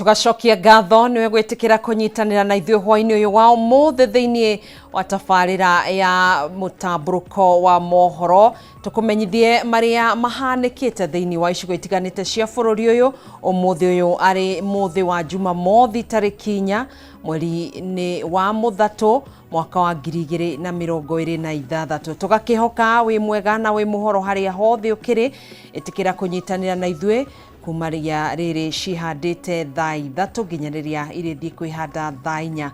Tugacokia ngatho niwe gwitikira kunyitanira na ithuĩ hwainĩ ũyũ wa ũmũthĩ thĩinĩ wa tabarĩra ya mũtambũrũko wa mohoro tukumenyithie maria mahanĩkĩte thĩinĩ wa icigo itiganĩte cia bũrũri ũyũ. Ũmũthĩ ũyũ arĩ mũthĩ wa Jumamothi tarĩki 4 mweri-inĩ wa Mũthatũ mwaka wa 2026. Tugakĩhoka wĩ mwega na wĩ mũhoro harĩa hothe ũkĩrĩ, ĩtĩkĩra kunyitanĩra na ithuĩ kumaria rĩrĩ cihandĩte thaa 3 nginya rĩrĩa irĩthiĩ kwĩhanda thaa 4.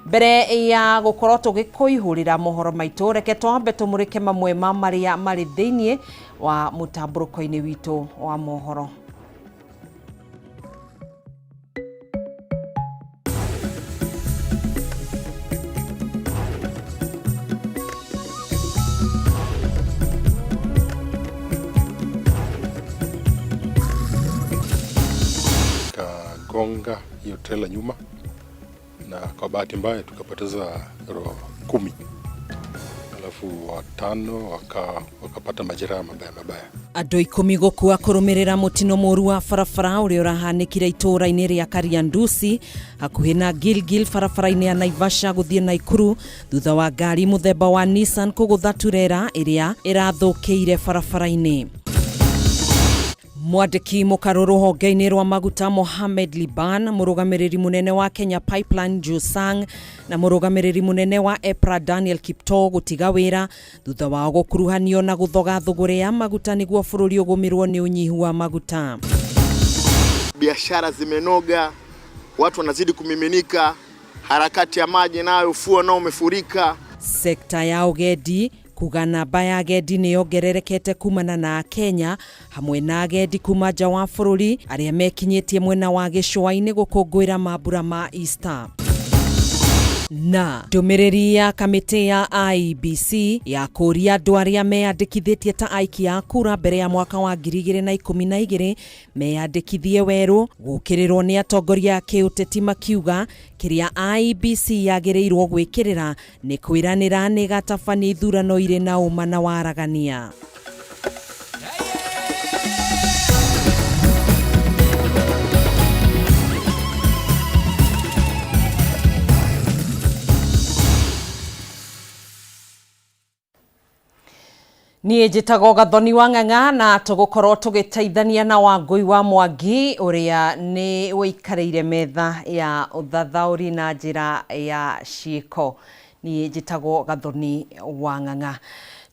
Mbere ya gũkorwo tũgĩkũihũrĩra mohoro maitũ, reke twambe tũmũrĩke mamwe ma marĩa marĩ thĩinĩ wa mũtambũrũko-inĩ witũ wa mohoro. Gonga hiyo trailer nyuma, na kwa bahati mbaya tukapoteza roho 10, alafu 5 wakapata majeraha mabaya. Andũ 10 gũkua kũrũmĩrĩra mũtino mũru wa barabara ũrĩa ũrahanĩkire itũũra-inĩ rĩa Kariandusi hakuhĩ na Gilgil barabara-inĩ ya Naivasha gũthiĩ Naikuru thutha wa ngari mũthemba wa Nissan kũgũtha turera ĩrĩa ĩrathũkĩire barabara-inĩ. Mwandĩki mũkarũ rũhonge-inĩ rwa maguta Mohamed Liban, mũrũgamĩrĩri mũnene wa Kenya Pipeline Jusang na mũrũgamĩrĩri mũnene wa EPRA Daniel Kiptoo gũtiga wĩra thutha wao gũkuruhanio na gũthoga thũgũrĩ ya maguta nĩguo bũrũri ũgũmĩrwo nĩ ũnyihu wa maguta. Biashara zimenoga, watu wanazidi kumiminika, harakati ya maji nayo ufuo nao umefurika. Sekta ya ũgendi kuga namba ya agendi nĩyongererekete kumana na Kenya hamwe na agendi kuma nja wa bũrũri arĩa mekinyĩtie mwena wa gĩcũa-inĩ gũkũngũĩra mambura ma Easter. Na ndũmĩrĩri ya kamĩtĩ ya IEBC ya kũria andũ arĩa meyandĩkithĩtie ta aikia a kura mbere ya mwaka wa 2012 meyandĩkithie werũ gũkĩrĩrwo nĩ atongoria a kĩũteti makiuga kĩrĩa IEBC yagĩrĩirwo gwĩkĩrĩra nĩ kwĩranĩra nĩ gatabania ithurano irĩ na ũma na waragania. Niĩ njĩtagwo Gathoni wa Ng'ang'a na tũgũkorwo tũgĩteithania na Wangui wa Mwangi ũrĩa nĩ wĩikarĩire metha ya ũthathaũri na njĩra ya ciĩko. Niĩ njĩtagwo Gathoni wa Ng'ang'a.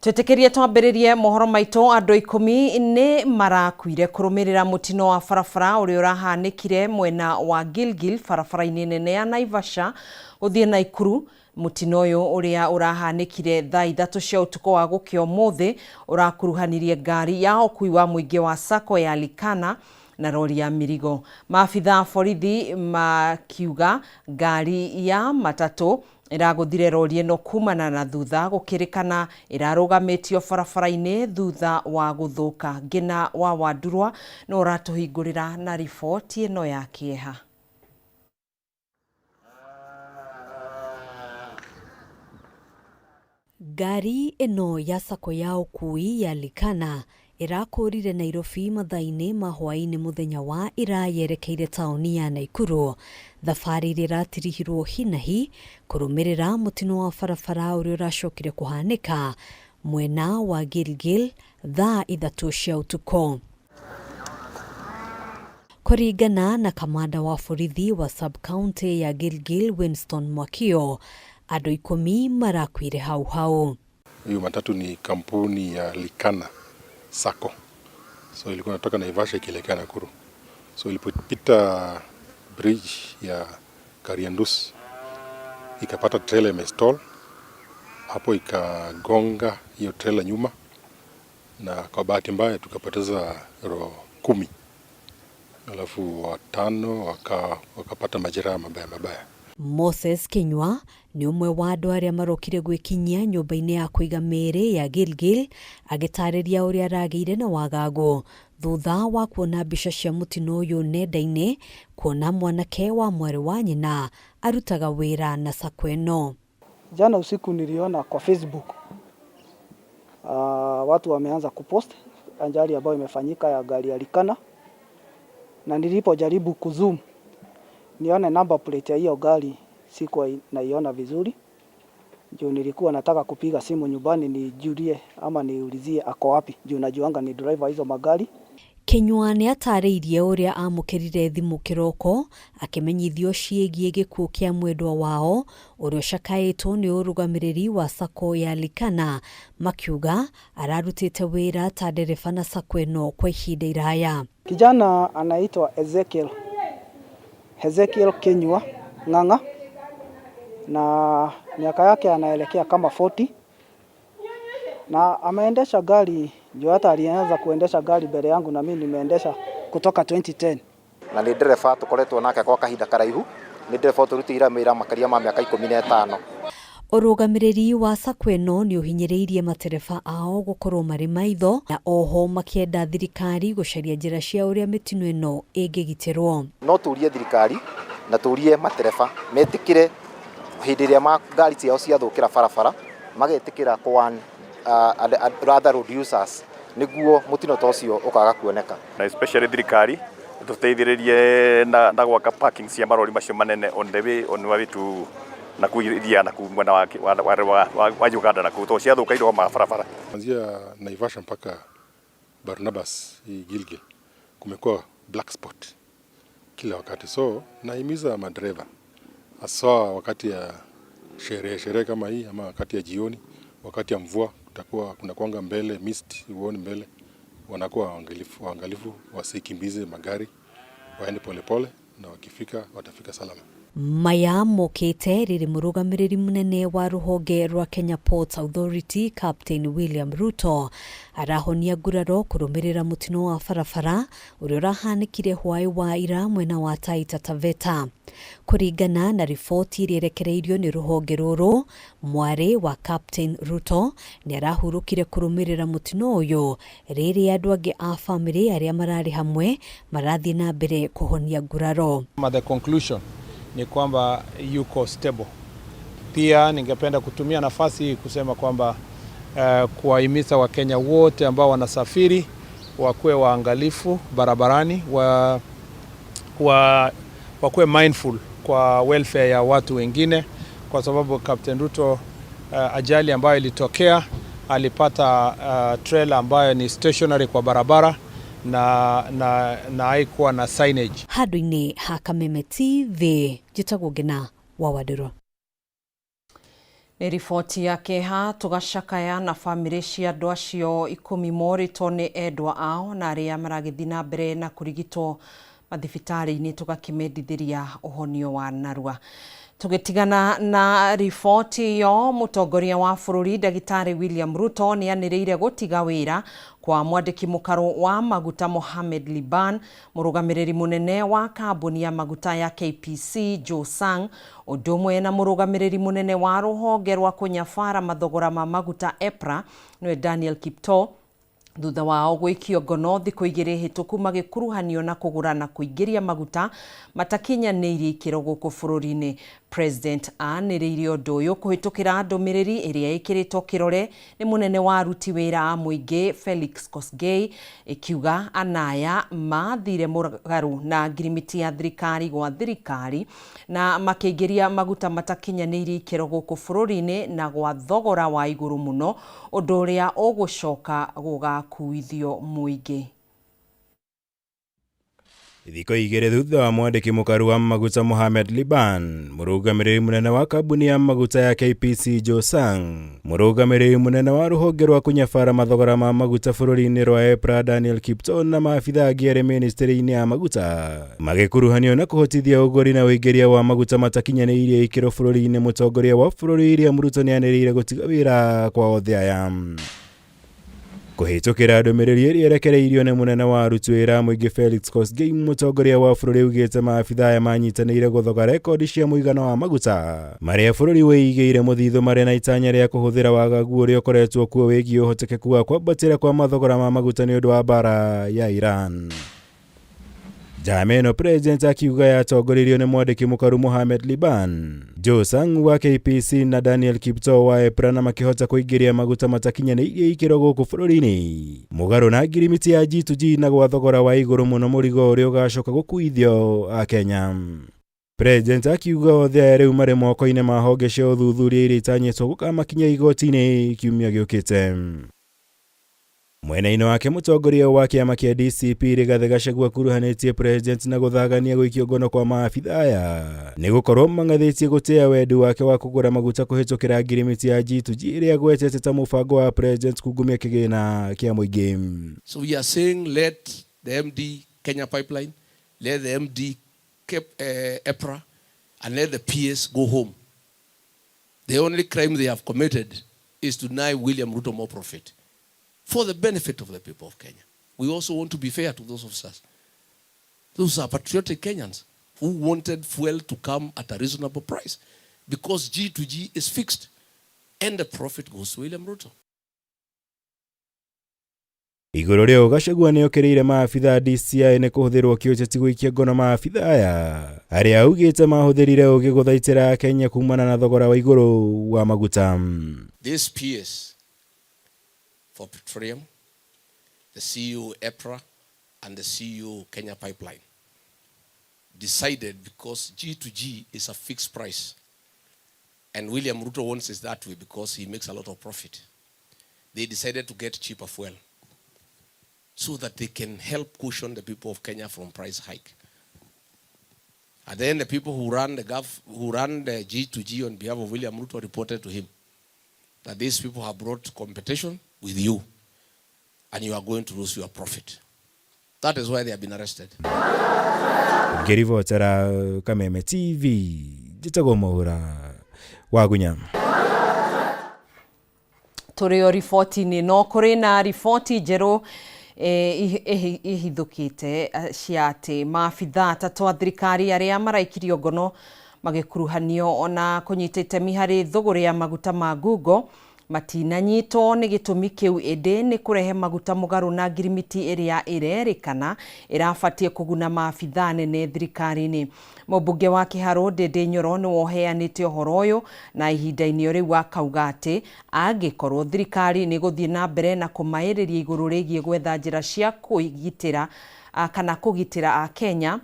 Twĩtĩkĩrie twambĩrĩrie mohoro maitũ. Andũ 10 nĩ marakuire kũrũmĩrĩra mũtino wa barabara ũrĩa ũrahanĩkire mwena wa Gilgil barabara-inĩ nene ya Naivasha gũthiĩ Naikuru. Mũtino ũyũ ũrĩa ũrahanĩkire thaa 3 cia ũtukũ wa gũkĩa ũmũthĩ ũrakuruhanirie ngari ya ũkui wa mũingĩ wa Sacco ya Likana na rori ya mĩrigo. Maabitha a borithi makiuga ngari ya matatũ ĩragũthire rori ĩno kumana na thutha gũkĩrĩkana ĩrarũgamĩtio barabara-inĩ thutha wa gũthũka. Ngina wa Wandurwa no ũratũhingũrĩra na riboti ĩno ya kĩeha. Ngari ĩno ya Sacco ya ũkui ya Likana ĩrakũrire Nairobi mathaa-inĩ ma hwaĩ-inĩ mũthenya wa ira yerekeire taũni ya Naikuru. Thabarĩ ĩrĩa ĩratirihirwo hinahi kũrũmĩrĩra mũtino wa barabara ũrĩa ũracokire kũhanĩka mwena wa Gilgil thaa 3 cia ũtukũ. Kũringana na kamanda wa borithi wa sub-county ya Gilgil Winston Mwakio, andũ 10 marakuire hau. Hiyo matatu ni kampuni ya Likana Sacco. So ilikuwa inatoka Naivasha ikielekea Nakuru. So ilipopita bridge ya Kariandusi ikapata trailer imestall. Hapo ikagonga hiyo trailer nyuma, na kwa bahati mbaya tukapoteza roho 10, alafu 5 wakapata majeraha mabaya. Moses Kinyua ni umwe wa andũ arĩa marokire gwĩkinyia nyũmba-inĩ ya kũiga mĩĩrĩ ya Gilgil agĩtarĩria ũrĩa aragĩire na wagagu thutha wa kuona mbica cia mũtino ũyũ nenda-inĩ, kuona mwanake wa mwarĩ wa nyina arutaga wĩra na Sacco ĩno. Jana usiku niliona kwa Facebook watu wameanza kupost ajali ambayo imefanyika ya gari ya Likana, na nilipojaribu kuzoom nione number plate ya hiyo gari, sikuwa naiona vizuri. Juu nilikuwa nataka kupiga simu nyumbani nijulie ama niulizie ako wapi. Juu najuanga ni driver hizo magari. Kenywa nĩ atarĩirie ũrĩa amũkĩrire thimũ kĩroko akĩmenyithio ciĩgiĩ gĩkuũ kĩa mwendwa wao ũrĩa ũcakaĩtwo nĩ ũrũgamĩrĩri wa sako ya Likana, makiuga ararutĩte wĩra ta ndereba na sako ĩno kwa ihinda iraya. Kijana anaitwa Ezekiel Kenywa Ng'ang'a, na miaka yake anaelekea kama 40, na ameendesha gari juu hata alianza kuendesha gari mbele yangu na mimi nimeendesha kutoka 2010. Na ni ndereba tukoretwo nake kwa kahinda karaihu, ni ndereba turutĩire wĩra makaria ma miaka 15. Ũrũgamĩrĩri wa sako ĩno nĩ ũhinyĩrĩirie matereba ao gũkorwo marĩ maitho, na oho makĩenda thirikari gũcaria njĩra cia ũrĩa mĩtino ĩno ĩngĩgitĩrwo. No turie thirikari na turie matereba metĩkĩre hĩndĩ ĩrĩa ngari ciao ciathũkĩra barabara magetĩkĩra kwa rather road users niguo mutino tocio ukaga kuoneka. Na especially thirikari tuteithĩrĩrie na gwaka parking cia marori macio manene on the way to Nakuru na kumwena wa Uganda na kuto ciathũka indo ma barabara. Kuanzia Naivasha mpaka Barnabas Gilgil kumekuwa black spot kila wakati, so naimiza madereva hasa wakati ya sherehe kama hii ama wakati ya jioni, wakati ya mvua kuna kuanga mbele mist, uone mbele, wanakuwa waangalifu wasikimbize magari, waende polepole na wakifika watafika salama. Maya mokete rĩrĩ mũrũgamĩrĩri mũnene wa rũhonge rwa Kenya Ports Authority Captain William Ruto arahonia nguraro kũrũmĩrĩra mũtino wa barabara ũrĩa ũrahanĩkire hwaĩ wa ira mwena wa Taita Taveta. Kũringana na riboti ĩrĩa ĩrekereirio nĩ rũhonge rũrũ, mwarĩ wa Captain Ruto nĩ arahurũkire kũrũmĩrĩra mũtino ũyũ rĩrĩa andũ angĩ a famĩlĩ arĩa mararĩ hamwe marathiĩ na mbere kũhonia nguraro. The conclusion ni kwamba yuko stable. Pia ningependa kutumia nafasi hii kusema kwamba kuwahimiza Wakenya wote ambao wanasafiri wakuwe waangalifu barabarani, wakuwe mindful kwa welfare ya watu wengine, kwa sababu Captain Ruto ajali ambayo ilitokea alipata trailer ambayo ni stationary kwa barabara na haikuwa na signage. Handũ-inĩ ha Kameme TV, njĩtagwo Ngina wa Wadĩro. Nĩ riboti ya Keha tũgacakaya na famĩlĩ cia andũ acio 10 morĩtwo nĩ endwa ao na arĩa maragĩthiĩ na mbere na kũrigitwo mathibitarĩ-inĩ tũgakĩmendithĩria ũhonio wa narua. Tugitigana na riboti yo, mũtongoria wa bũrũri Ndagĩtarĩ William Ruto nĩ anĩrĩire gũtiga wĩra kwa mwandĩki mũkarũ wa maguta Mohamed Liban, mũrũgamĩrĩri mũnene wa kambuni ya maguta ya KPC Joe Sang, ũndũ ũmwe na mũrũgamĩrĩri mũnene wa rũhonge rwa kũnyabara mathogora ma maguta EPRA nĩwe Daniel Kiptoo, thutha wao gwĩkio ngono thikũ 2 hĩtũku magĩkuruhanio na kũgũra na kũingĩria maguta matakinyanĩirie ikĩro gũkũ bũrũri-inĩ. President anĩrĩire ũndũ ũyũ kũhĩtũkĩra ndũmĩrĩri ĩrĩa ĩkĩrĩtwo kĩrore nĩ mũnene wa aruti wĩra a mũingĩ Felix Kosgei, ĩkiuga anaya mathire mũgarũ na ngirimiti ya thirikari gwa thirikari na makĩingĩria maguta matakinyanĩirie ikĩro gũkũ bũrũri-inĩ na gwa thogora wa igũrũ mũno, ũndũ ũrĩa ũgũcoka gũgakuithio mũingĩ. Thikũ 2 thutha wa mwandĩki mũkaru wa maguta Mohamed Liban, mũrũgamĩrĩri mũnene wa kambuni ya maguta ya KPC Joe Sang, mũrũgamĩrĩri mũnene wa rũhonge rwa kũnyabara mathogora ma maguta bũrũri-inĩ rwa EPRA Daniel Kiptoo na maabitha angĩ arĩ ministry-inĩ ya maguta magĩkuruhanio na kũhotithia ũgũri na ũingĩria wa maguta matakinyanĩirie ikĩro bũrũri-inĩ. Mũtongoria wa bũrũri William Ruto nĩ anĩrĩire gũtiga wĩra kwa othe aya. Kũhĩtũkĩra ndũmĩrĩri ĩrĩa ĩrekereirio nĩ mũnene wa aruti wĩra mũingĩ Felix Kosgei, mũtongoria wa bũrũri augĩte maabitha aya manyitanĩire gũthoga rekondi cia mũigana wa maguta marĩa bũrũri wĩigĩire mũthithũ marĩ na itanya rĩa kũhũthĩra wagagu ũrĩa ũkoretwo kuo wĩgiĩ ũhotekeku wa kwambatĩra kwa mathogora ma maguta nĩ ũndũ wa mbara ya Iran. Jameno President akiuga yatongoririo nĩ mwandĩki mũkaru Mohamed Liban, Joe Sang wa KPC na Daniel Kiptoo wa EPRA na makĩhota kũingĩria maguta matakinyanĩirie ikĩro gũkũ bũrũri-inĩ mũgarũ na ngirimiti ya G2G na gwa thogora wa igũrũ mũno, mũrigo ũrĩa ũgacoka gũkuithio a Kenya. President akiuga othe aya riu mari moko-ini ma honge cia uthuthuria iria itanyitwo gukamakinya igoti-ini kiumia giukite. Mwena-inĩ wake mũtongoria wa kĩama kĩa DCP Rigathĩ Gachagua akuruhanĩtie president na gũthagania gũikio ngono kwa maabitha aya nĩ gũkorwo mang'athĩtie gũtĩa wendi wake wa kũgũra maguta kũhĩtũkĩra ngirimiti ya G2G ĩrĩa agwetete ta mũbango wa president kungumia kĩgĩna kĩa mũingĩ. So we are saying let the MD Kenya Pipeline, let the MD EPRA and let the PS go home. The only crime they have committed is to deny William Ruto more profit. For the benefit of the people of Kenya. We also want to be fair to those officers. Those are patriotic Kenyans who wanted fuel to come at a reasonable price because G2G is fixed and the profit goes to William Ruto. Igũrũ rĩu Gachagua nĩ okĩrĩire maabitha DCI nĩ kũhũthĩrwo kĩũteti gũikia ngono maabitha aya arĩa augĩte mahũthĩrire ũgĩ gũthaitĩra Kenya kumana na thogora wa igũrũ wa maguta. This PS for petroleum, the CEO EPRA and the CEO Kenya Pipeline decided because G2G is a fixed price and William Ruto wants it that way because he makes a lot of profit. They decided to get cheaper fuel so that they can help cushion the people of Kenya from price hike. And then the people who run the G2G on behalf of William Ruto reported to him that these people have brought competition with you and you are going to lose your profit. That is why they have been arrested. Ngĩribotera Kameme TV, njĩtagwo Mwaura wa Gunya. Tũrĩ o riboti-inĩ no kũrĩ na riboti njerũ ihithũkĩte cia atĩ maabitha atatũ a thirikari arĩa maraikirio ngono magĩkuruhanio na kũnyita itemi harĩ thũgũrĩ ya maguta ma Google matinanyitwo nĩ gĩtũmi kĩu ĩndĩ nĩ kũrehe maguta mũgarũ na ngirimiti ĩrĩa ĩrerĩkana ĩrabatie kũguna maabitha nene thirikari-inĩ. Mũmbunge wa Kĩharũ Ndĩndĩ Nyoro nĩ woheanĩte ũhoro ũyũ na ihinda-inĩ rĩu akauga atĩ angĩkorwo thirikari nĩ gũthiĩ na mbere na kũmaĩrĩria igũrũ rĩgiĩ gwetha njĩra cia kũgitĩra kana kũgitĩra Kenya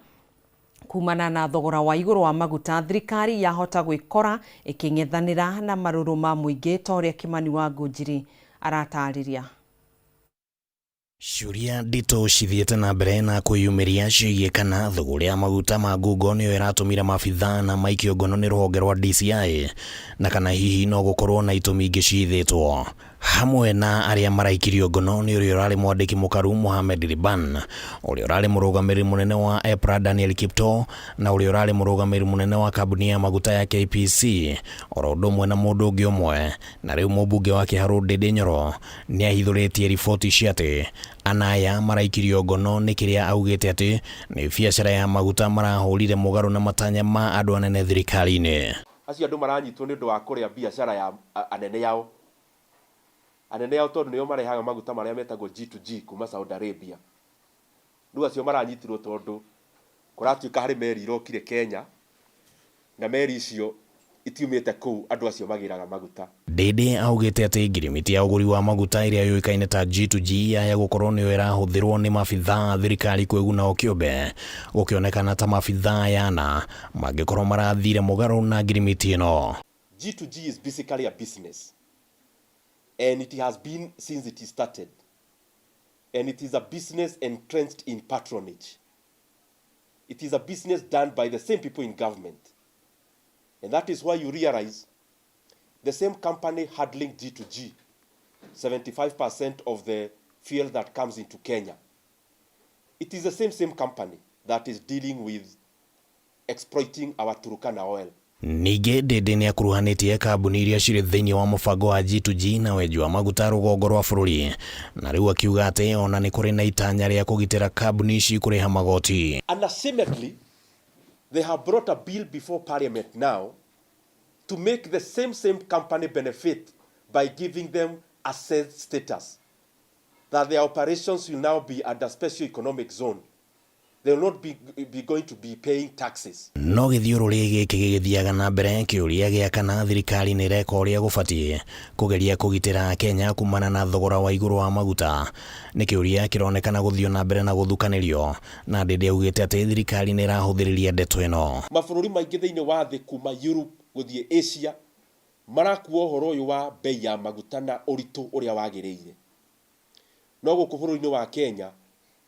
kumana na thogora wa igũrũ wa maguta, thirikari yahota gwĩkora ĩkĩng'ethanĩra na marũrũ ma mũingĩ ta ũrĩa Kimani wa Ngũnjiri aratarĩria. Ciũria nditũ cithiĩte na mbere na kwĩyumĩria ciĩgiĩ kana thũgũrĩ ya maguta ma Google nĩyo ĩratũmire maabitha na maikio ngono nĩ rũhonge rwa DCI na kana hihi no gũkorwo na itũmi ingĩ cithĩtwo. Hamwe na arĩa maraikirio ngono nĩ ũrĩa ũrarĩ mwandĩki mũkaru Mohamed Liban, ũrĩa ũrarĩ mũrũgamĩrĩri mũnene wa EPRA Daniel Kipto na ũrĩa ũrarĩ mũrũgamĩrĩri mũnene wa kambuni ya maguta ya KPC, oro ũndũ ũmwe na mũndũ ũngĩ ũmwe. Na rĩu mũmbunge wa Kĩharũ Ndĩndĩ Nyoro nĩ ahithũrĩtie riboti cia atĩ anaya maraikirio ngono nĩ kĩrĩa augĩte atĩ nĩ biacara ya maguta marahũrire mũgarũ na matanya ma andũ anene thirikari-inĩ. Acio andũ maranyitwo nĩ ũndũ wa kũrĩa biacara ya anene yao. Anene yao tondũ nĩo marehaga maguta marĩa metagwo G2G kuma Saudi Arabia. Rĩu acio maranyitirwo tondũ kũratuĩka harĩ meri irokire Kenya na meri icio itiumĩte kũu andũ acio magĩraga maguta. Ndĩndĩ augĩte atĩ ngirimiti ya ũgũri wa maguta ĩrĩa yũĩkaine ta G2G yaya gũkorwo nĩyo ĩrahũthĩrwo nĩ maabitha thirikari kwĩguna o kĩũmbe, gũkĩonekana ta maabitha ayana mangĩkorwo marathire mũgarũ na ngirimiti ĩno. G2G is basically a business. And it has been since it started. And it is a business entrenched in patronage. It is a business done by the same people in government. And that is why you realize the same company handling G2G, 75% of the fuel that comes into Kenya. It is the same company that is dealing with exploiting our Turkana oil. Ningĩ Ndĩndĩ nĩ akuruhanĩtie kambuni iria cirĩ thĩinĩ wa mũbango wa G2G na wenji wa maguta rũgongo rwa bũrũri, na rĩu akiuga atĩ ona nĩ kũrĩ na itanya rĩa kũgitĩra kambuni ici kũrĩha magoti. Unashamedly, they have brought a bill before Parliament now to make the same company benefit by giving them asset status, that their operations will now be under special economic zone. they will not be going to be paying taxes. No githiururi giki gigithiaga na mbere kiuria gia kana thirikari ni reka uria gubatie kugeria kugitira Kenya kumana na thogora wa iguru wa maguta. Ni kiuria kironekana guthio na mbere na guthukanirio na ndende augite ati thirikari ni irahuthiriria ndeto ino. Mabũrũri maingĩ thĩinĩ wa thĩ kuma Europe guthie Asia marakuo uhoro uyu wa bei ya maguta na ũritũ ũrĩa wagĩrĩire. No gũkũ bũrũri-inĩ wa Kenya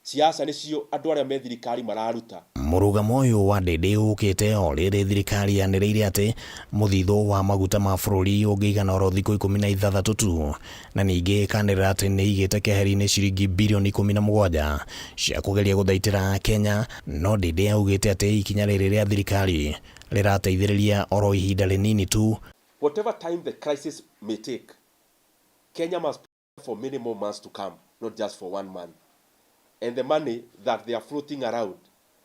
siasa nicio andũ arĩa me thirikari mararuta. Murugamo uyu wa ndende ukite o rĩrĩ thirikari yanĩrĩire ati muthitho wa maguta ma bũrũri ũngĩigana oro thikũ 16 tu, na ningĩ kanĩrĩra ati nĩ igĩte keheri-inĩ ciringi bilioni 17 cia kũgeria gũthaitĩra Kenya. No ndende augĩte ati ikinya rĩrĩ rĩa thirikari rĩrateithĩrĩria oro ihinda rĩnini tu. Whatever time the crisis may take, Kenya must pay for many more months to come, not just for 1 month. And the money that they are floating around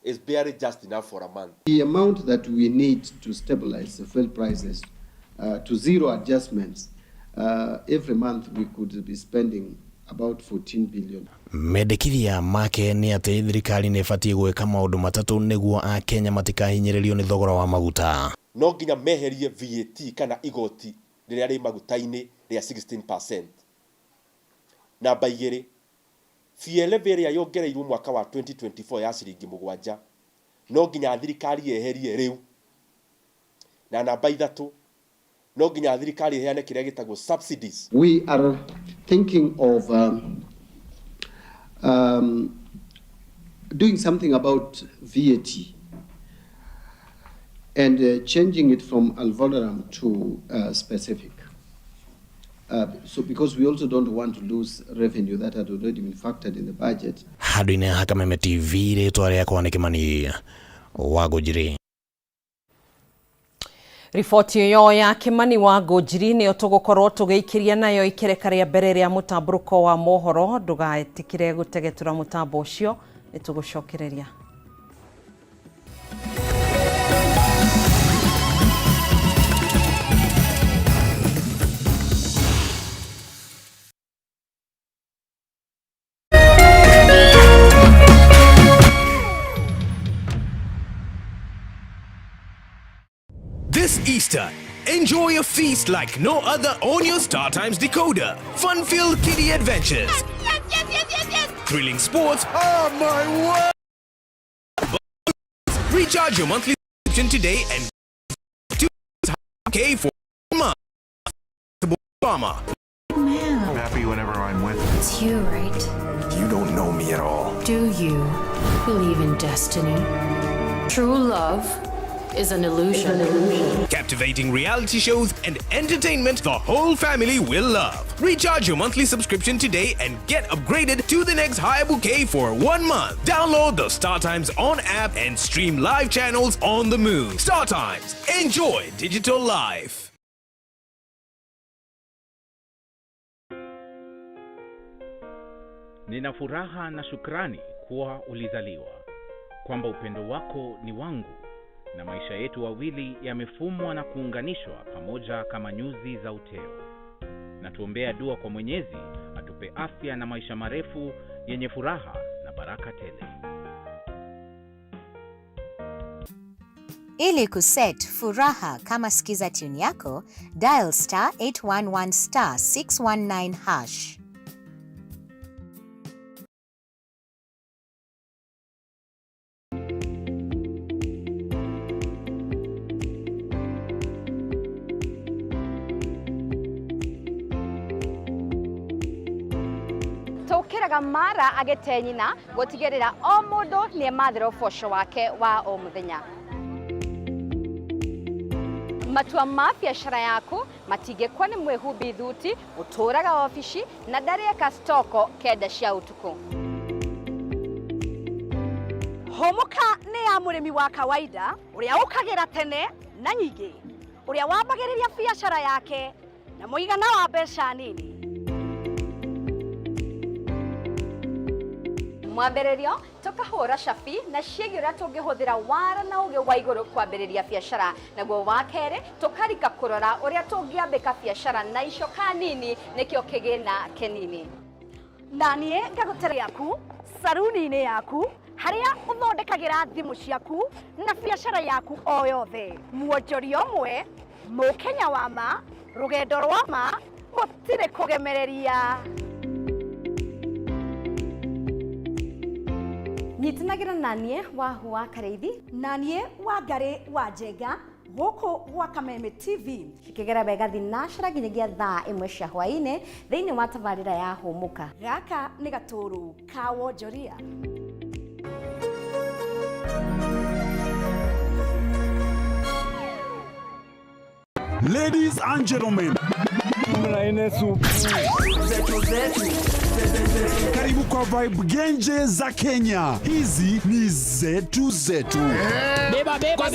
is barely just enough for a month. The amount that we need to stabilize the fuel prices to zero adjustments, every month we could be spending about 14 billion. Mendekithia make ni ati thirikari ni ibatie gwika maundu matatu niguo a Kenya matikahinyĩrĩrio ni thogora wa maguta. No nginya meherie VAT kana igoti rĩrĩa rĩ maguta-inĩ rĩa 16%. Namba 2, fuel ĩrĩa yongereirwo mwaka wa 2024 ya ciringi 7 no nginya thirikari yeherie rĩu. Na namba 3, no nginya thirikari iheane kĩrĩa gĩtagwo subsidies. We are thinking of doing something about VAT and changing it from alvoleram to specific. So because we also don't want to lose revenue that had already been factored in the budget. Handũ-inĩ ha Kameme TV rĩtwa rĩakwa nĩ Kĩmani Wangũnjiri. Riboti ĩyo ya Kĩmani Wangũnjiri nĩyo tũgũkorwo tũgĩikĩria nayo ikereka rĩa mbere rĩa mũtambũrũko wa mohoro. Ndũgaĩtĩkĩre gũtegetura mũtambo ũcio, nĩ tũgũcokereria. This Easter, enjoy a feast like no other on your StarTimes decoder. Fun-filled kiddie adventures. Yes. Thrilling sports. Oh my word! Recharge your monthly subscription today and $2K for a month. Obama. I'm happy whenever I'm with you. It's you, right? You don't know me at all. Do you believe in destiny? True love is an illusion. Captivating reality shows and entertainment the whole family will love. Recharge your monthly subscription today and get upgraded to the next higher bouquet for 1 month. Download the StarTimes On app and stream live channels on the move. StarTimes. Enjoy digital life. Nina furaha na shukrani kuwa ulizaliwa, kwamba upendo wako ni wangu, na maisha yetu wawili yamefumwa na kuunganishwa pamoja kama nyuzi za uteo. Na tuombea dua kwa Mwenyezi atupe afya na maisha marefu yenye furaha na baraka tele. Ili kuset furaha kama sikiza tune yako, dial *811 *619#. Tũkĩraga mara agĩtenyina gũtigĩrĩra o mũndũ nĩ emathĩra ũboco wake wa o mũthenya. Matua ma biacara yaku matingĩkwo nĩ mwĩhumbi thuti ũtũraga ofici na ndarĩka stoko kenda cia ũtukũ. Homoka nĩ ya mũrĩmi wa kawaida ũrĩa ũkagĩra tene na nyingĩ, ũrĩa wambagĩrĩria biacara yake na mũigana wa mbeca nini. Mwambĩrĩrio tũkahũra cabi na ciĩgiĩ ũrĩa tũngĩhũthĩra wara na ũgĩ wa igũrũ kwambĩrĩria biacara, naguo wa kerĩ tũkarika kũrora ũrĩa tũngĩambĩka biacara na icoka nini nĩkĩo kĩgĩna kĩnini. Na niĩ ngagũteithia yaku saruni-inĩ yaku haria uthondekagira thimu ciaku na biashara yaku o yothe. Muonjori omwe, Mukenya wa ma, rugendo rwa ma, gutire kugemereria. Nyitinagira nanie wa Hua Kareithi, nanie wa Ngari wa Njenga, goko gwa Kameme TV. Cikigera bega thinashara nginyagia thaa imwe cia hwaine thiini wa tabarira ya Humuka. Gaka ni Gaturu ka Wonjoria. Ladies and gentlemen, karibu kwa vibe genje za Kenya. Hizi ni zetu zetu. Beba beba.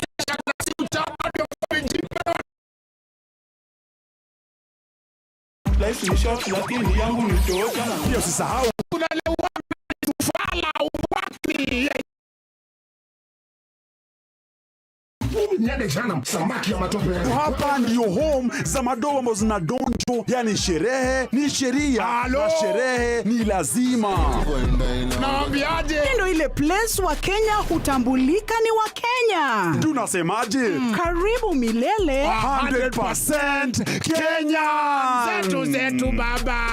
Life ni short lakini yangu ni tosha. Pia usisahau unalewa tufala uwapi. Hapa ndio home za madoa ambazo zinadonjo, yani sherehe ni sheria na sherehe ni lazima. Naambiaje? Ndio ile place wa Kenya hutambulika ni wa Kenya. Tunasemaje? Karibu milele 100% Kenya. Zetu baba.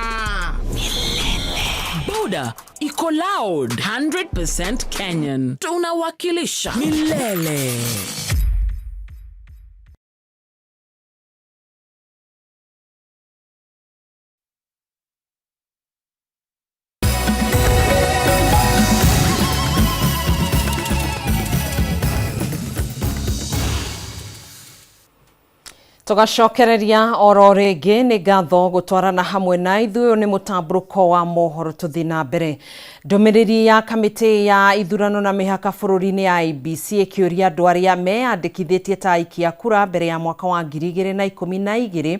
Boda iko loud 100% Kenyan. Tunawakilisha milele. Tugacokereria oro ringi ni ngatho gutwarana hamwe na ithuĩ ni mutamburuko wa mohoro tuthi na mbere. Ndumiriri ya kamiti ya ithurano na mihaka bururi-ini ya IEBC ikiuria andu aria meyandikithitie ta aikia kura mbere ya mwaka wa 2012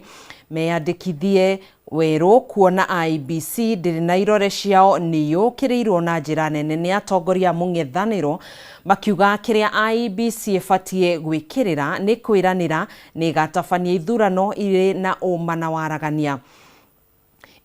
meyandikithie weru kuona IEBC ndiri na irore ciao niyukirirwo na njira nene ni atongoria mung'ethaniro makiuga kiria IEBC ibatie gwikirira ni kwiranira ni gatabania ithurano iri na uma na waragania.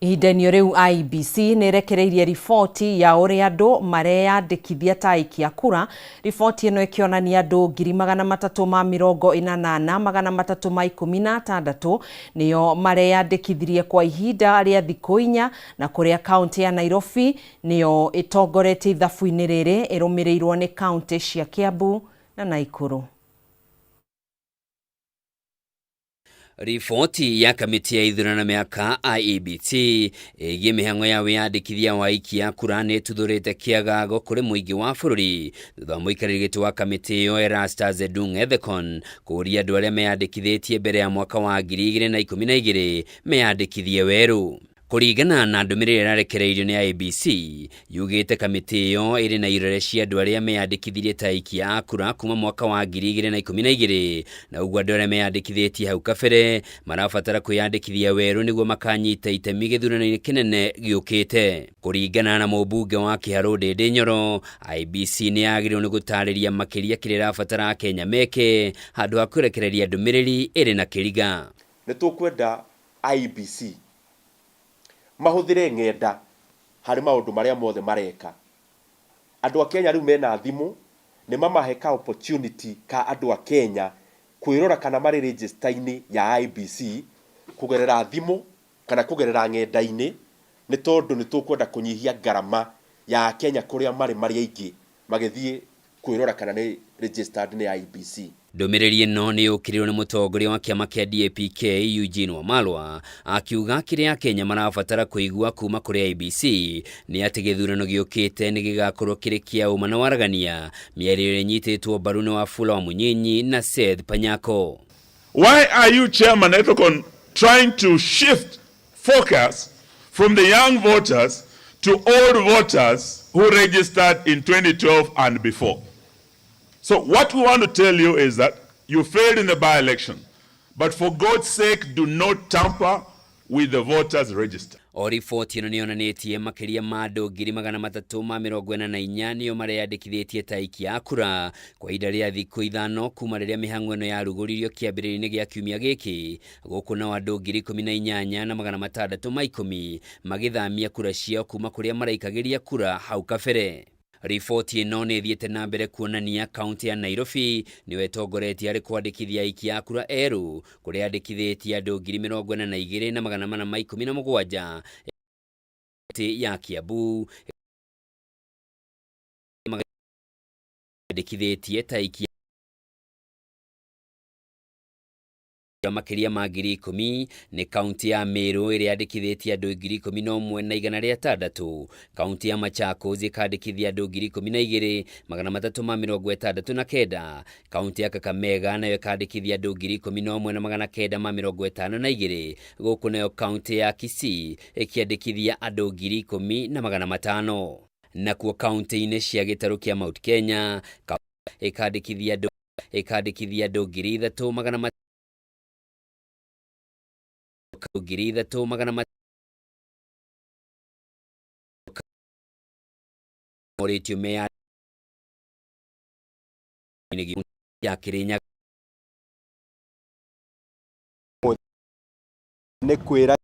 Ihinda-inĩ riu IEBC nirekereirie riboti ya uria andu mareyandikithia ta aikia kura. Riboti ino ikionania andu 388,316 niyo mareyandikithirie kwa ihinda ria thikũ 4 na kuria kaunti ya Nairobi niyo itongoretie ithabu-inĩ riri irumirirwo ni kaunti cia Kiambu na Naikuru. Riboti ya kamiti ya ithurano na mihaka IEBC igie mihango ya wiyandikithia wa aikia kura ni tuthurite kiagago kuri muingi wa bururi thutha muikariri giti wa kamiti yo Erastus Edung Ethekon kuria andu aria meyandikithitie mbere ya mwaka wa 2012 meyandikithie weru. Kuringana na ndumiriri irarekereirio ni IEBC yugite kamiti iyo iri na irore cia andu aria meyandikithirie ta aikia a kura kuma mwaka wa 2012 na uguo andu aria meyandikithitie hau kabere marabatara kwiyandikithia weru niguo makanyita itemi githurano-ini kinene giukite. Kuringana na mubunge wa Kiharu Ndindi Nyoro, IEBC ni yagiriirwo ni gutariria makiria kire rabatara Kenya meke handu ha kurekereria ndumiriri iri na kiriga. Ni tukwenda IEBC mahuthire ng'enda hari maundu maria mothe mareka. Andu a Kenya riu mena thimu ni mamaheka opportunity ka andu a Kenya kwirora kana mari register-ini ya IEBC kugerera thimu kana kugerera ng'enda-ini ni tondu ni tukwenda kunyihia garama ya Kenya kuria mari aingi magithie kwirora kana ni registered ni IEBC. Ndumiriri ino ni ukirirwo ni mutongoria wa kiama kia DAP-K Eugene Wamalwa akiuga kiria Kenya marabatara kuigua kuma kuri IEBC ni ati githurano giukite ni gigakorwo kiri kia uma na waragania. Mĩario nyititwo mbaru ni Wafula Wamunyinyi na Seth Panyako. Why are you, Chairman Ethekon, trying to shift focus from the young voters to old voters who registered in 2012 and before? So what we want to tell you is that you failed in the by-election, but for God's sake, do not tamper with the voters register. O riboti ino nionanitie makiria ma andu 344 niyo mareyandikithitie ta aikia a kura kwa ihinda ria thikũ 5 kuma riria mihango ino yarugũririo kiambĩrĩrio-inĩ gia kiumia gĩkĩ gũkũ na andu 18,610 magithamia kura ciao kuma kuria maraikagĩria kura hau kabere. Riboti ĩno nĩ ĩthiĩte na mbere kuonania kaunti ya Nairobi nĩyo ĩtongoretie harĩ kwandĩkithia aikia a kura erũ kũrĩa andĩkithĩtie andũ 42,417 ya Kiambu andĩkithĩtie ta aikia makiria ma 10,000 nĩ kaunti ya Meru ĩrĩa yandĩkithĩtie andũ 11,106. Kaunti ya Machakos ĩkandĩkithia andũ 12,369. Kaunti ya Kakamega nayo ĩkandĩkithia andũ 11,952. Gũkũ nayo kaunti ya Kisii ĩkĩandĩkithia andũ 10,500. Nakuo kaunti-inĩ cia gĩtarũ kĩa Mount Kenya ĩkandĩkithia andũ 3,300 Moritio mea ya Kirinyaga nĩ kwĩra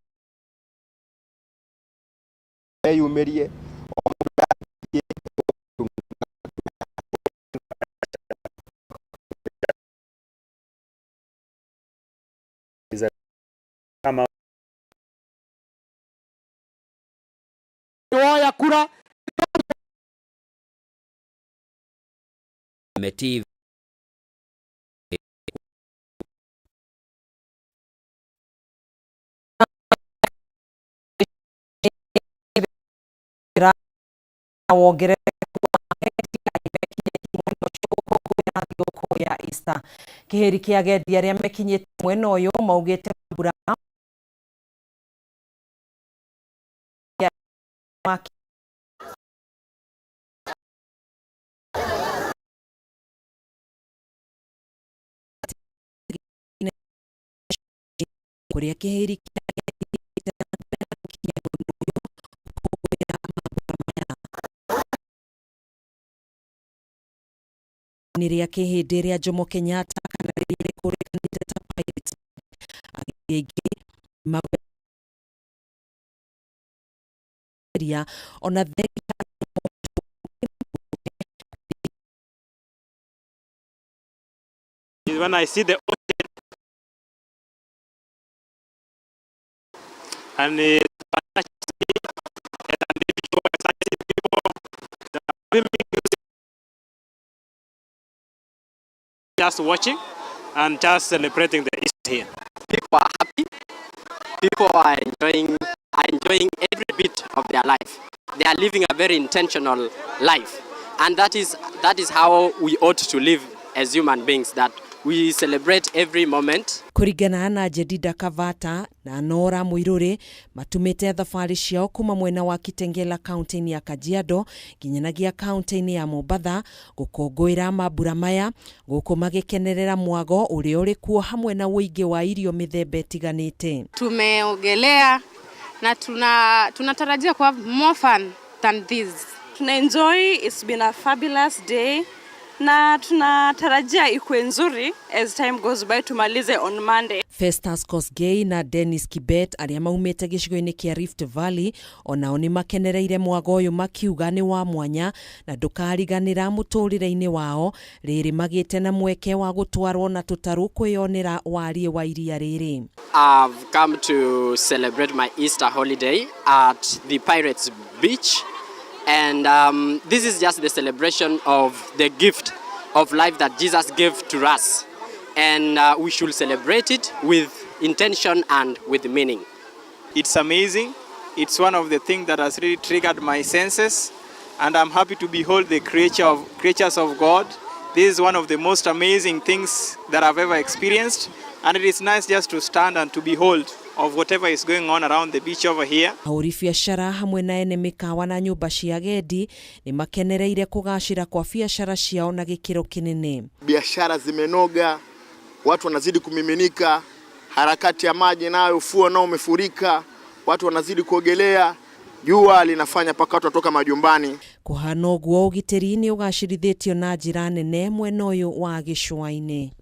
eyumĩrie ya kura Metiv ya Easter kiheri kia gendi aria mekinyite mwena uyu maugite mbura kuria kiheri niria kihindi ria Jomo Kenyatta kana riria kurikanite ta Pirates agigi mageria ona when I see the ocean and just watching and just celebrating the Easter here. People are happy. People are enjoying every bit of their life. They are living a very intentional life, and that is how we ought to live as human beings. That we celebrate every moment. Kuringana na Jedida Kavata na Nora Muiruri matumite thabari ciao kuma mwena wa Kitengela kaunti ya Kajiado ginyanagia kaunti ya Mombasa gukungwira mambura maya guku magikenerera mwago uri uri kuo hamwe na uingi wa irio mithembe tiganite. Tumeogelea na tunatarajia kwa more fun than this. Tunaenjoy, it's been a fabulous day. Na tunatarajia ikuwe nzuri as time goes by tumalize on Monday. Festus Kosgei na Dennis Kibet aria maumite gicigo-ini kia Rift Valley onao ni makenereire mwago uyu makiuga ni wa mwanya na ndukariganira muturire-ini wao riri magite na mweke wa gutwarwo na tutaru kwiyonera warie wa iria riri. I've come to celebrate my Easter holiday at the Pirates Beach. And this is just the celebration of the gift of life that Jesus gave to us. And we should celebrate it with intention and with meaning. It's amazing. It's one of the things that has really triggered my senses. And I'm happy to behold the creatures of God. This is one of the most amazing things that I've ever experienced. And it is nice just to stand and to behold of whatever is going on around the beach over here. Ahuri biashara hamwe na ene mikawa na nyumba cia agendi ni makenereire kugacira kwa biashara ciao na gikiro kinene. Biashara zimenoga, watu wanazidi kumiminika, harakati ya maji nayo ufuo nao umefurika, watu wanazidi kuogelea, jua linafanya paka watu watoka majumbani. Kuhana uguo ugitiri ni ugacirithitio na njira nene mwena uyu wa gicua-ini.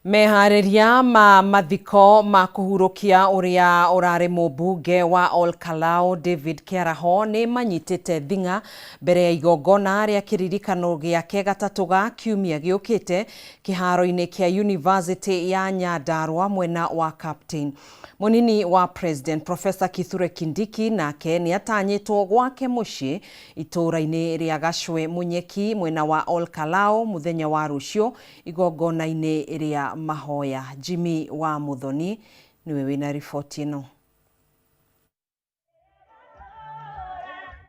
Meharĩria ma mathiko ma kũhurũkia ũrĩa ũrarĩ mũmbunge wa Olkalau David Kĩaraho nĩ manyitĩte thing'a mbere ya igongona rĩa kĩririkano gĩake gatatũ ga kiumia gĩũkĩte kĩharo-inĩ kĩa University ya Nyandarua mwena wa Captain. Munini wa President Professor Kithure Kindiki nake nĩ atanyĩtwo gwake mũciĩ itũũra-inĩ rĩa Gacwe Munyeki mwena wa Olkalau mũthenya wa rũciũ igongona-inĩ rĩa mahoya. Jimmy wa Muthoni niwe wina riboti ĩno.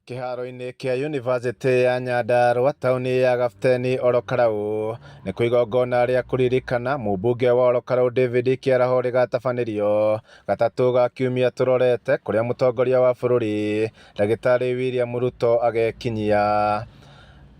Kĩharo-inĩ kĩa University ya Nyandarua taũni ya Gafteni Olkalau nĩ kwĩ igongona rĩa kũririkana mũmbunge wa Olkalau David Kĩaraho rĩgatabanĩrio gatatũ ga kiumia tũrorete kũrĩa mũtongoria wa bũrũri Ndagĩtarĩ William Ruto agekinyia.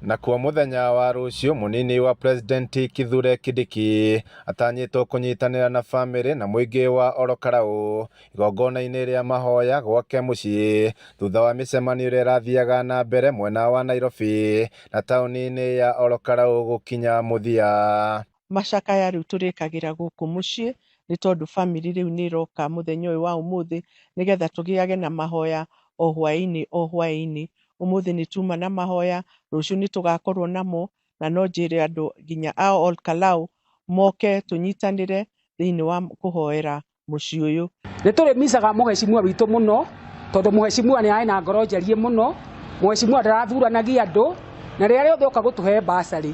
Na kwa mũthenya wa rũciũ munini wa President Kithure Kindiki atanyĩtwo kũnyitanĩra na famĩlĩ na mũingĩ wa Olkalau igongona-inĩ rĩa mahoya gwake mũciĩ thutha wa mĩcemanio ĩrĩa ĩrathiaga na mbere mwena wa Nairobi na taũni-inĩ ya Olkalau gũkinya mũthia. Macakaya rĩu tũrĩkagĩra gũkũ mũciĩ nĩ tondũ famĩlĩ rĩu nĩ iroka mũthenya ũyũ wa ũmũthĩ nĩgetha tũgĩage na mahoya o hwaĩ-inĩ. Ũmũthĩ nĩ tuma na mahoya, rũciũ nĩ tũgakorwo namo, na no njĩre andũ nginya a Olkalau moke tũnyitanĩre thĩinĩ wa kũhoera mũciĩ ũyũ. Nĩ tũrĩ misaga mũhecimua witũ mũno tondũ mũhecimua nĩ arĩ na ngoro njarie mũno, mũhecimua ndarathuranagia andũ na rĩrĩa rĩothe oka gũtũhe basarĩ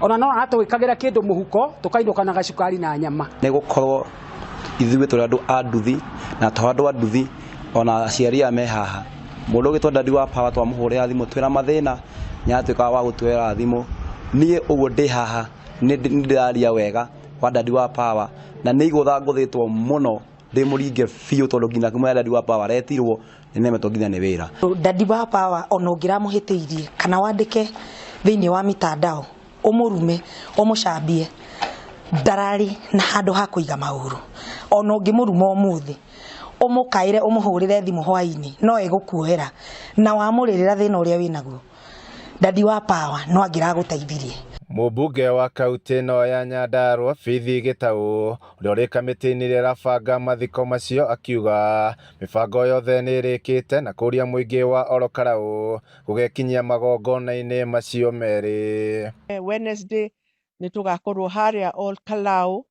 ona no atũgĩkagĩra kĩndũ mũhuko tũkainũka na gacukari na nyama. Nĩ gũkorwo ithuĩ tũrĩ andũ a nduthi na to andũ a nduthi ona aciari a me haha. Mũndũ ũgĩtwo Daddy wa Power twamũhũrĩra thimũ twĩna mathĩna nĩatuĩkaga wa gũtwĩra thimũ. Niĩ ũguo ndĩ haha nĩ ndĩraria wega wa Daddy wa Power na nĩ igũtha ngũthĩtwo mũno ndĩ mũringe biũ tondũ nginya kumwe Daddy wa Power retirwo nĩ nemetwo nginya nĩ wĩra. Daddy wa Power ona ũngĩramũhĩtĩirie kana wandĩke thĩinĩ wa mitandao ũmũrume ũmũcambie ndararĩ na handũ ha kũiga maũru. Ona ũngĩmũruma ũmũthĩ ũmũkaire ũmũhũrĩre thimũ hwaĩ-inĩ no egũkuohera na wamũrĩrĩra thĩna ũrĩa wĩnaguo Daddy wa Power no angĩragũteithirie. Mũmbunge wa kaunti ĩno ya Nyandarua Bithi Gĩtaũ ũrĩa ũrĩ kamĩtĩ-inĩ ĩrĩa ĩrabanga mathiko macio akiuga mĩbango yothe nĩ ĩrĩkĩte na kũria mũingĩ wa Olkalau gũgekinyia magongona-inĩ macio merĩ. Wednesday nĩ tũgakorwo harĩa Olkalau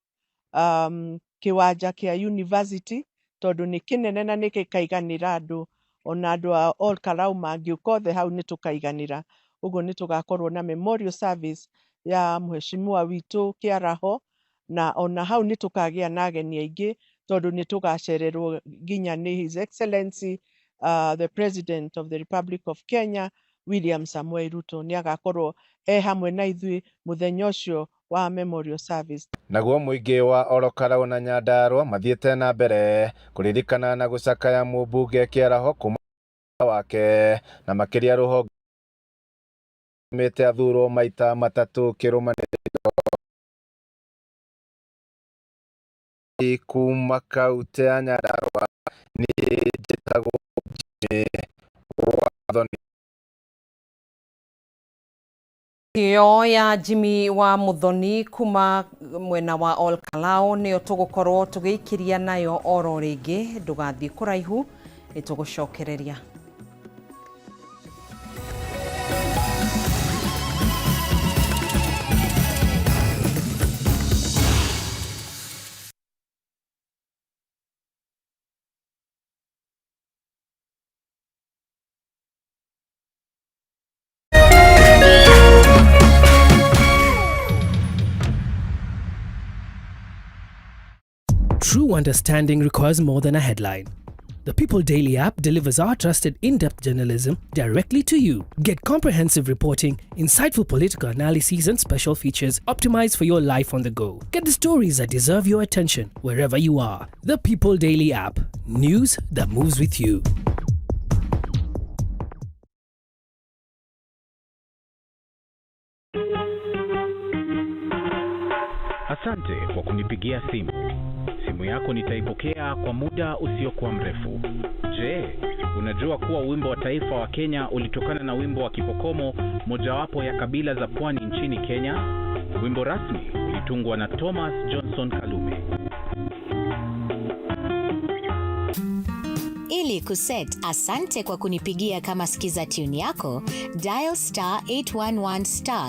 kĩwanja kĩa University tondũ nĩ kĩnene na nĩ gĩkaiganĩra andũ ona andũ a Olkalau mangĩũka othe hau nĩ tũkaiganĩra. Ũguo nĩ tũgakorwo na memorial service ya mheshimiwa witũ Kĩaraho na ona hau nĩ tũkagĩa na ageni aingĩ tondũ nĩ tũgacererwo nginya nĩ His Excellency the President of the Republic of Kenya William Samoei Ruto nĩ agakorwo hamwe na ithuĩ mũthenya ũcio wa memorial service. Naguo mũingĩ wa Olkalau na Nyandarua mathiĩte na mbere kũririkana na gũcakaya mũmbunge Kĩaraho kuma wake na makĩria rũhonge mĩte athurwo maita matatũ kĩrũmanĩrĩrio. Kuma kaunti ya Nyandarua niĩ njĩtagwo Wathoni. Iyo ya Jimmy wa Muthoni kuma mwena wa Olkalau nĩyo tũgũkorwo tũgĩikiria nayo oro rĩngĩ, ndũgathiĩ kũraihu nĩ tũgũcokereria. True understanding requires more than a headline. The People Daily app delivers our trusted in-depth journalism directly to you. Get comprehensive reporting, insightful political analyses and special features optimized for your life on the go. Get the stories that deserve your attention wherever you are. The People Daily app. News that moves with you. Asante kwa kunipigia simu. Simu yako nitaipokea kwa muda usiokuwa mrefu. Je, unajua kuwa wimbo wa taifa wa Kenya ulitokana na wimbo wa Kipokomo, mojawapo ya kabila za pwani nchini Kenya? Wimbo rasmi Ilitungwa na Thomas Johnson Kalume. Ili kuset asante kwa kunipigia kama skiza tune yako, dial *811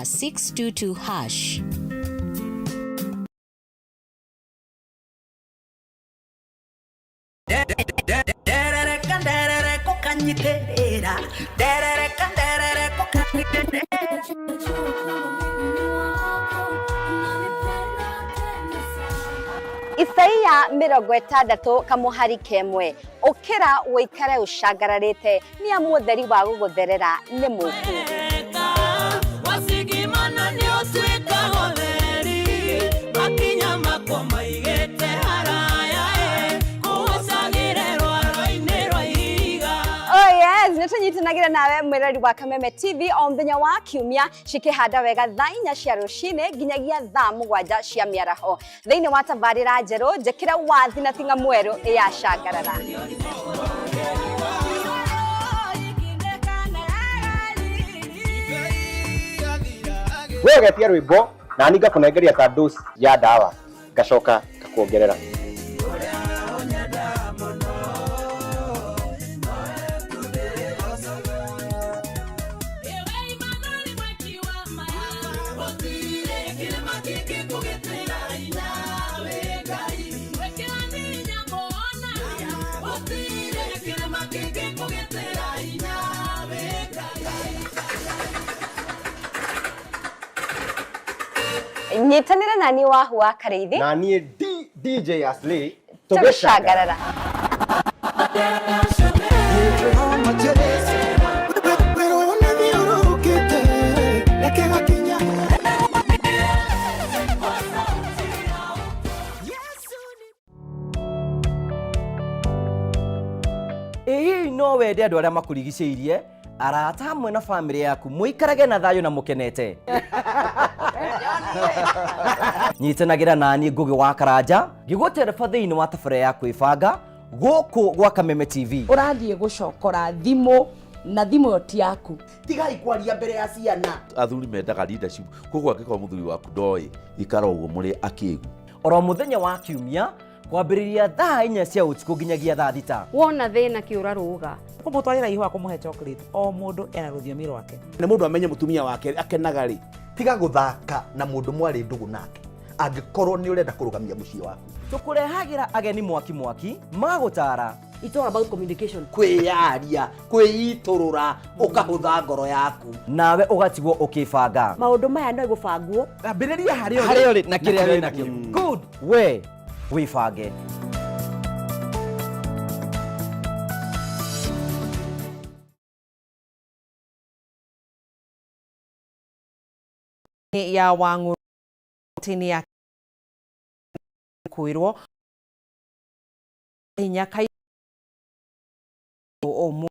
*622 hash. Isaia 60 kamuhari kemwe ukira wikare ushagararite ni amutheri wa gugutherera ni muku wasigimana ni otwika hotheri makinya makwa maigete haraya kuhosagire rwaro-ini rwa ihiga. Oh yes, nitanyitanagira nawe mwirari wa Kameme TV o muthenya wa kiumia cikihanda wega thaa 4 cia rucine nginyagia thaa 7 cia miaraho thiini wa tabarira njeru njekira wathi na tinga mweru ya shagarara. Wewe getia rwimbo na ni ngakunengeria ta dose ya dawa ngacoka ngakuongerera. Nyitanira nani wahu wa Kareithi na ni DJ Asli tugishagarara. No wende andu aria makurigicĩirie arata hamwe na bamĩrĩ yaku muikarage na thayo na mukenete. Nyitanagĩra nani Ngugi wa Karanja ngĩgũtereba thĩinĩ wa tabarĩra ya kwĩbanga gũkũ gwa Kameme TV. Ũrathiĩ gũcokora thimũ na thimũ yo ti yaku. Tigai kwaria mbere ya ciana. Athuri mendaga leadership koguo angĩkorwo mũthuri waku ndoĩ ikara ũguo mũrĩ akĩĩgu. Oro muthenya wa kiumia kwambĩrĩria thaa 4 cia ũtukũ nginyagia thaa 6. Wona thĩna kĩũra rũga kumutwarira ihu akumuhe chocolate o mundu ena rũthiomi rwake. Nĩ mũndũ amenye mũtumia wake akenaga rĩ. Tiga guthaka na mundu mwari ndugu nake angĩkorwo nĩ ũrenda kũrũgamia mũciĩ waku. Tũkũrehagĩra ageni mwaki magũtara. It's all about communication. Kwĩyaria, kwĩitũrũra, ũkahũtha ngoro yaku. Nawe ũgatigwo ũkĩbanga. Maũndũ maya no igũbangwo. Ambĩrĩria harĩa ũrĩ na kĩrĩa wĩ nakĩo. Good. We wĩbange. ya Wangũ tini ya kwirwo inyaka o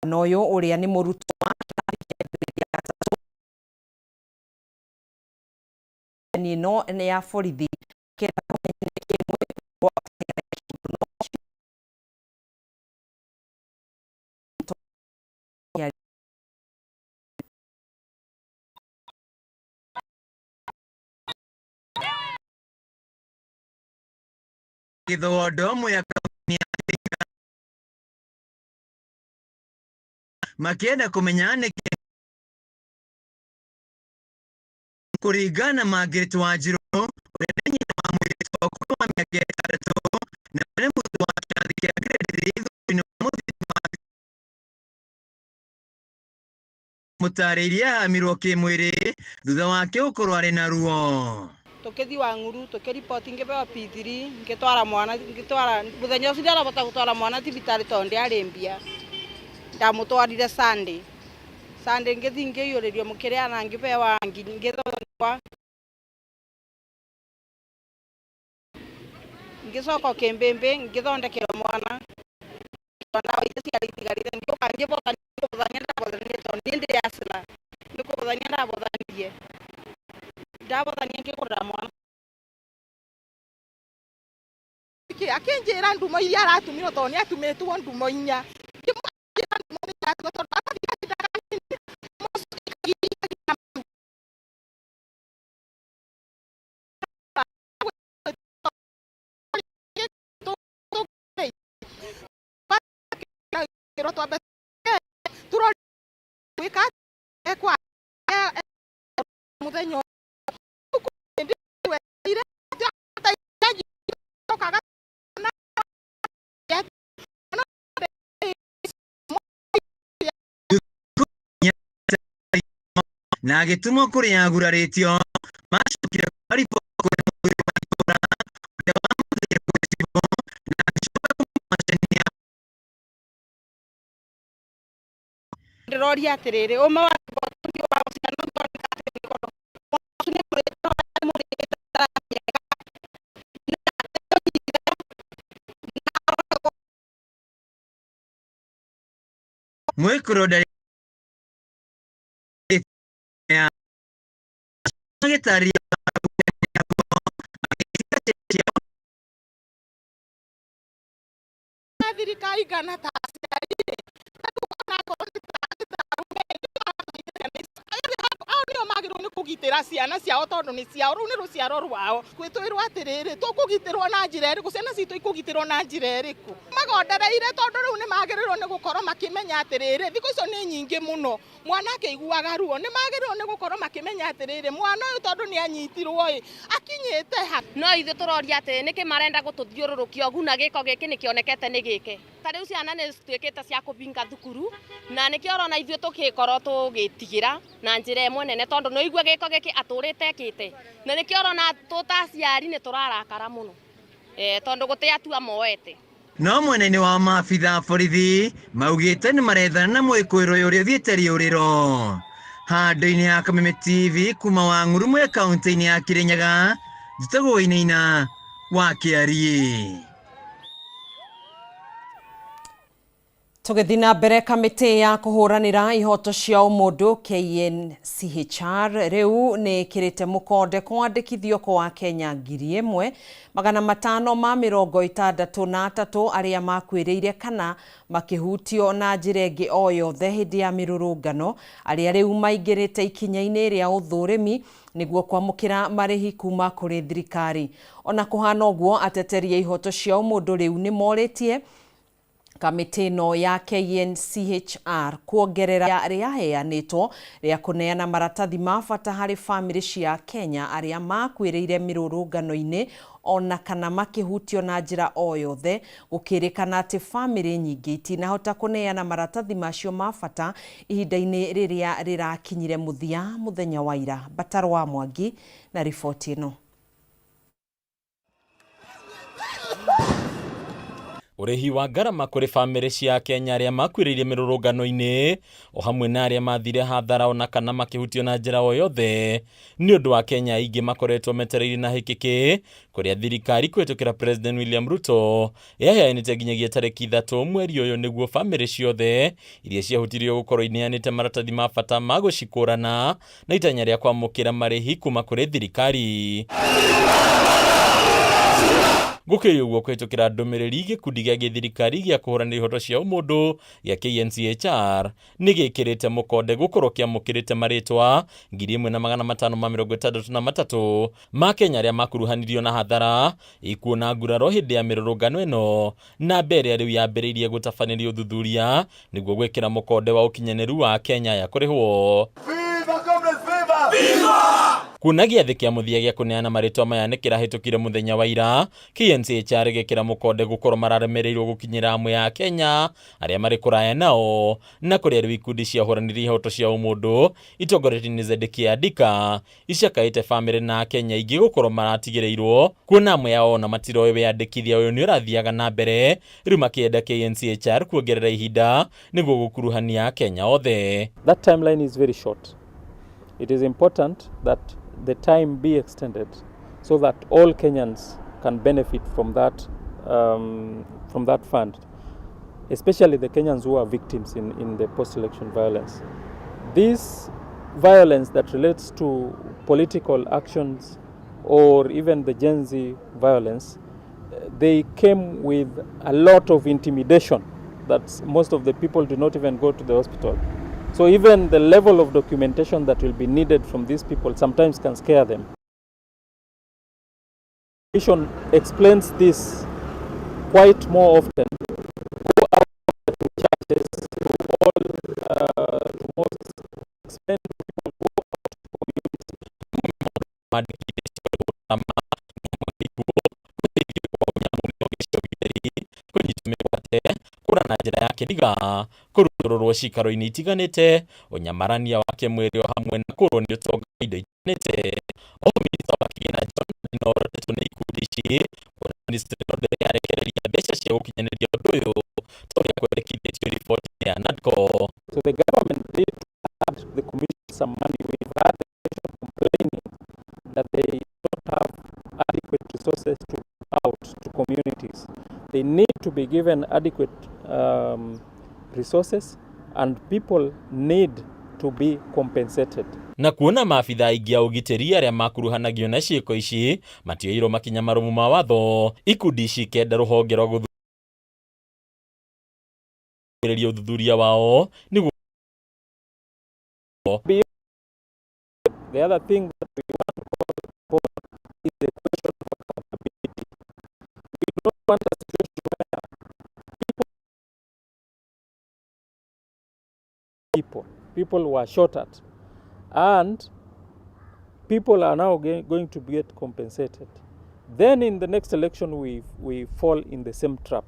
noyo uria ni murutwo wa ni no ne ya borithi kenda Githondo ya makienda kumenya niki kuringana Margaret Wanjiru urenyi wa mwito kwa miaka 3 na ni mtu wa kirathi kia grade 3 ni mutariria amirwo kimwiri thutha wake ukorwo ari na ruo. Tukithi Wang'uru tukiripoti ngibewa P3 ngitwara mwana ngitwara muthenya ucio ndarabota gutwara mwana thibitari tonde arimbia ndamutwarire Sunday ngithi ngiyuririo mukiria na ngibewa ngithondekwa ngicoka Kimbimbi ngithondekerwa mwana ndawa iria ciaritigarite ngibota ngibotania ndabothanie tonde ndi yasina ndikubotania ndabothanie ngigurira mwana akinjira ndumo iria aratumirwo tondu atumitwo ndumo inya ro twambe turo wika ekwa muthenya na gĩtumwo kũrĩ aguraritio macokire riboti kũrĩ mũthuri wa itũra ũrĩa wamũthire gwĩcibwo na agĩcoka kũmũcania ndiroria atiriri uma wa mwĩkũrũ ndarĩ agĩtaria thirikari kana ta kugitira ciana ciao tondu ni ciao riu ni ruciaro rwao gwitwirwo atiriri tukugitirwo na njira iriku ciana citu ikugitirwo na njira iriku magondereire tondu riu ni magirirwo ni gukorwo makimenya atiriri thiku icio ni nyingi muno mwana akiguaga ruo ni magirirwo ni gukorwo makimenya atiriri mwana uyu tondu ni anyitirwo akinyite ha no ithu turoria ati niki marenda gututhiururukia ogu na giko giki nikionekete ni gike ta riu ciana ni cituikite cia kubinga thukuru na nikio rona ithu tukikorwo tugitigira na njira imwe nene tondu no igua giko giki aturite ekite na nikio rona tutaciari ni turarakara muno tondu guti atua moete no mwena-inĩ wa maabitha borithi maugĩte nĩ marethana na mwĩkũĩrwo ũrĩa ũthiĩte rĩũrĩro handũ-inĩ ya Kameme TV kuma Wang'uru mwĩ kaũntĩ-inĩ ya Kirinyaga njĩtagwo Wainaina wa Kĩarie. Tũgĩthiĩ na mbere kamĩtĩ ya kũhũranĩra ihoto cia ũmũndũ KNCHR rĩu nĩ ĩkĩrĩte mũkonde kwandĩkithio kwa Kenya 1,563 arĩa makuĩrĩire kana makĩhutio na njĩra ĩngĩ o yothe hĩndĩ ya mĩrũrũngano arĩa rĩu maingĩrĩte ikinya-inĩ rĩa ũthũrĩmi nĩguo kwamũkĩra marĩhi kuma kũrĩ thirikari. Ona kũhana ũguo ateteri a ihoto cia ũmũndũ rĩu nĩ morĩtie kamĩtĩ ĩno ya KNCHR kuongerera rĩa heanĩtwo rĩa kũneana maratathi ma bata harĩ bamĩrĩ cia Kenya arĩa makuĩrĩire mĩrũrũngano-inĩ ona kana makĩhutio na njĩra o yothe gũkĩrĩkana atĩ bamĩrĩ nyingĩ itinahota kũneana maratathi macio ma bata ihinda-inĩ rĩrĩa rĩrakinyire mũthia mũthenya wa ira. Bataro wa Mwangi na riboti ĩno. Ũrĩhi wa ngarama kũrĩ bamĩrĩ cia Kenya arĩa makuĩrĩire mĩrũrũngano-inĩ o hamwe na arĩa mathire hathara ona kana makĩhutio na njĩra o yothe nĩ ũndũ wa Kenya aingĩ makoretwo metereire na hĩkĩkĩ kũrĩa thirikari kũhetũkĩra President William Ruto yaheanĩte nginyagia tarĩki 3 mweri ũyũ nĩguo bamĩrĩ ciothe iria ciahutirio gũkorwo ineanĩte maratathi ma bata ma gũcikũrana na itanya rĩa kwamũkĩra marĩhi kuma kũrĩ thirikari. Gũkĩrĩ ũguo kũhetũkĩra ndũmĩrĩri gĩkundi gĩa gĩthirikari gĩa kũhũranĩra ihoto cia ũmũndũ gĩa KNCHR nĩ gĩkĩrĩte mũkonde gũkorwo kĩamũkĩrĩte marĩtwa 1,563 ma Kenya arĩa makuruhanirio na hathara ikuũ na nguraro hĩndĩ ya mĩrũrũngano ĩno na mbere rĩu yambĩrĩirie gũtabanĩrio ũthuthuria nĩguo gwĩkĩra mũkonde wa ũkinyanĩru wa Kenya ya kũrĩhwo. Kuna gĩathĩ kĩa mũthia gĩa kũneana marĩtwa maya nĩ kĩrahĩtũkire mũthenya wa ira, KNCHR gĩkĩra mũkonde gũkorwo mararemereirwo gũkinyĩra amwe ya Kenya arĩa marĩ kũraya nao na kũrĩa rĩu ikundi cia hũranĩri ihoto cia ũmũndũ itongoretio nĩ Zedeki Andika icakaĩte bamĩrĩ na Kenya ingĩ gũkorwo maratigĩrĩirwo kuona amwe yao na matiroĩ wĩyandĩkithia ũyũ nĩ ũrathiaga na mbere rĩu makĩenda KNCHR kuongerera ihinda nĩguo gũkuruhania Kenya othe. That timeline is very short. It is important that the time be extended so that all Kenyans can benefit from that fund, especially the Kenyans who are victims in the post-election violence. This violence that relates to political actions or even the Gen Z violence, they came with a lot of intimidation that most of the people do not even go to the hospital. So even the level of documentation that will be needed from these people sometimes can scare them. The Commission explains this quite more often. Go out to churches all to Moses, explain to people, go out to community. kura na njira ya kiriga kuruturwo cikaro-ini itiganite unyamarania wa kimwiri o hamwe na kurwo ni utonga indo itiganite o minista wa kigina John Norotetwo ni ikundi ici ministry no yarekereria mbeca cia gukinyaniria undu uyu toria kwendekithitio riboti ya NADCO. So the government did add the commission some money. We've had the commission complaining that they don't have adequate resources to out to communities. They need to be given adequate resources and people need to be compensated. Na kuona maabitha aingĩ a ũgitĩri arĩa makuruhanagio na ciĩko ici matioirwo makinya marũmu ma watho, ikundi ici kenda rũhonge rwa gũthuthuria ũthuthuria wao nĩguo. The other thing that we want to call upon is the question of accountability. We don't want a situation where people were shot at and people are now going to get compensated. Then in the next election we fall in the same trap.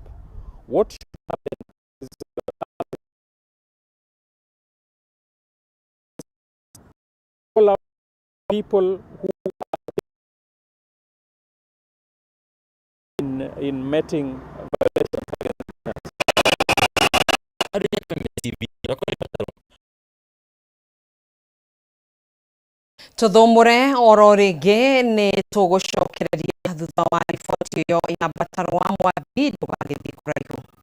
What should happen is people who are in meeting violations tuthumure oro ringi ni tugucokereria thutha wa riboti iyo ina bataro wa Mwangi ndugagithie kuraihu.